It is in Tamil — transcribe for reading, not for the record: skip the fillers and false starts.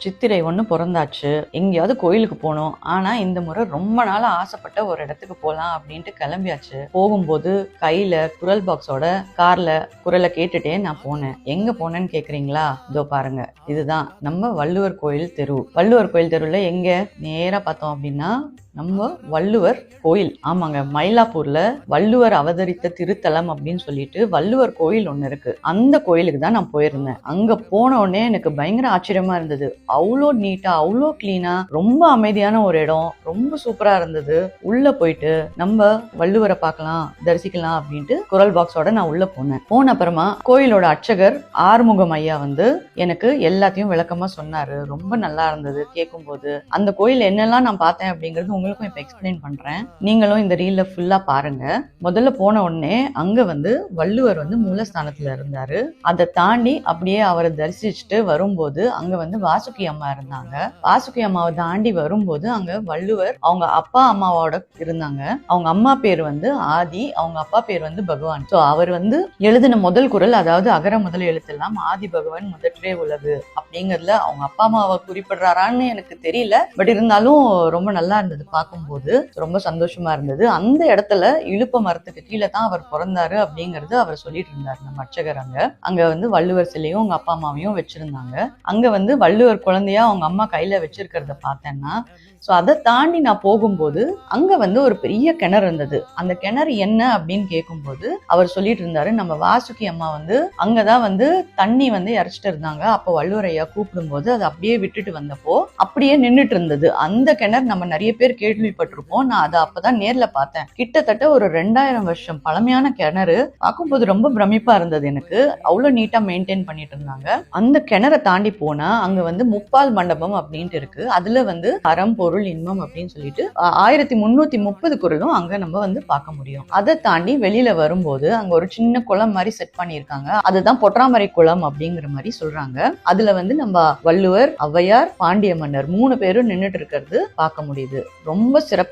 சித்திரை ஒன்று பிறந்தாச்சு, எங்கேயாவது கோயிலுக்கு போகணும். ஆனால் இந்த முறை ரொம்ப நாள் ஆசைப்பட்ட ஒரு இடத்துக்கு போகலாம் அப்படின்ட்டு கிளம்பியாச்சு. போகும்போது கையில் குரல் பாக்ஸோட காரில் குரலை கேட்டுட்டே நான் போனேன். எங்கே போனேன்னு கேட்குறீங்களா? இதோ பாருங்க, இதுதான் நம்ம வள்ளுவர் கோயில் தெரு. வள்ளுவர் கோயில் தெருவில் எங்கே நேராக பார்த்தோம் அப்படின்னா நம்ம வள்ளுவர் கோயில். ஆமாங்க, மயிலாப்பூர்ல வள்ளுவர் அவதரித்த திருத்தலம் அப்படின்னு சொல்லிட்டு வள்ளுவர் கோயில் ஒண்ணு இருக்கு. அந்த கோயிலுக்கு தான் நான் போயிருந்தேன். அங்க போன உடனே எனக்கு பயங்கர ஆச்சரியமா இருந்தது. அவ்வளோ நீட்டா, அவ்வளோ கிளீனா, ரொம்ப அமைதியான ஒரு இடம், ரொம்ப சூப்பரா இருந்தது. உள்ள போயிட்டு நம்ம வள்ளுவரை பார்க்கலாம், தரிசிக்கலாம் அப்படின்ட்டு குரல் பாக்ஸோட நான் உள்ள போனேன். போன அப்புறமா கோயிலோட அர்ச்சகர் ஆறுமுகம் ஐயா எனக்கு எல்லாத்தையும் விளக்கமா சொன்னாரு. ரொம்ப நல்லா இருந்தது கேட்கும் போது. அந்த கோயில் என்னெல்லாம் நான் பார்த்தேன் அப்படிங்கிறது உங்களுக்கும் இப்ப எக்ஸ்பிளைன் பண்றேன். நீங்களும் இந்த ரீல்ல ஃபுல்லா பாருங்க. முதல்ல போன உடனே அங்க வள்ளுவர் மூலஸ்தானத்துல இருந்தாரு. அதை தாண்டி அப்படியே அவரை தரிசிச்சுட்டு வரும்போது அங்க வாசுகி அம்மா இருந்தாங்க. வாசுகி அம்மாவை தாண்டி வரும்போது அங்க வள்ளுவர் அவங்க அப்பா அம்மாவோட இருந்தாங்க. அவங்க அம்மா பேர் ஆதி, அவங்க அப்பா பேர் பகவான். சோ அவர் எழுதின முதல் குரல், அதாவது அகர முதல் எழுத்தெல்லாம் ஆதி பகவான் முதற்றே உலகு அப்படிங்கறதுல அவங்க அப்பா அம்மாவை குறிப்பிடுறாரான்னு எனக்கு தெரியல. பட் இருந்தாலும் ரொம்ப நல்லா இருந்தது பார்க்கும்போது. ரொம்ப சந்தோஷமா இருந்தது. அந்த இடத்துல இழுப்ப மரத்துக்கு கீழே தான் அவர் பிறந்தாரு அப்படிங்கறது அவர் சொல்லிட்டு இருந்தாரு நம்ம அர்ச்சகர். அங்க வள்ளுவர் சிலையும் அவங்க அப்பா அம்மாவையும் வச்சிருந்தாங்க. அங்க வள்ளுவர் குழந்தையா அவங்க அம்மா கையில வச்சிருக்கிறத பார்த்தேன்னா, ஸோ அதை தாண்டி நான் போகும்போது அங்க ஒரு பெரிய கிணறு இருந்தது. அந்த கிணறு என்ன அப்படின்னு கேட்கும்போது அவர் சொல்லிட்டு இருந்தாரு, நம்ம வாசுகி அம்மா அங்கதான் தண்ணி இறைச்சிட்டு இருந்தாங்க. அப்போ வள்ளுவர் ஐயா கூப்பிடும்போது அதை அப்படியே விட்டுட்டு வந்தப்போ அப்படியே நின்றுட்டு இருந்தது. அந்த கிணறு நம்ம நிறைய பேர் கேள்விப்பட்டிருப்போம். நான் அதை அப்பதான் நேர்ல பார்த்தேன். கிட்டத்தட்ட ஒரு 2000 வருஷம் பழமையான கிணறு. பார்க்கும்போது ரொம்ப பிரமிப்பா இருந்தது எனக்கு. அவ்வளவு நீட்டா மெயின்டைன் பண்ணிட்டு இருந்தாங்க. அந்த கிணறை தாண்டி போனா அங்க முப்பால் மண்டபம் அப்படின்ட்டு இருக்கு. அதுல அறம் பொருள் இன்பம் அப்படின்னு சொல்லிட்டு 1330 குறளும் அங்க நம்ம பார்க்க முடியும். அதை தாண்டி வெளியில வரும்போது அங்க ஒரு சின்ன குளம் மாதிரி செட் பண்ணியிருக்காங்க. அதுதான் பொற்றாமரை குளம் அப்படிங்கிற மாதிரி சொல்றாங்க. அதுல நம்ம வள்ளுவர், ஔவையார், பாண்டிய மன்னர் 3 பேரும் நின்றுட்டு இருக்கிறது பார்க்க முடியுது. ரொம்ப சிறப்பா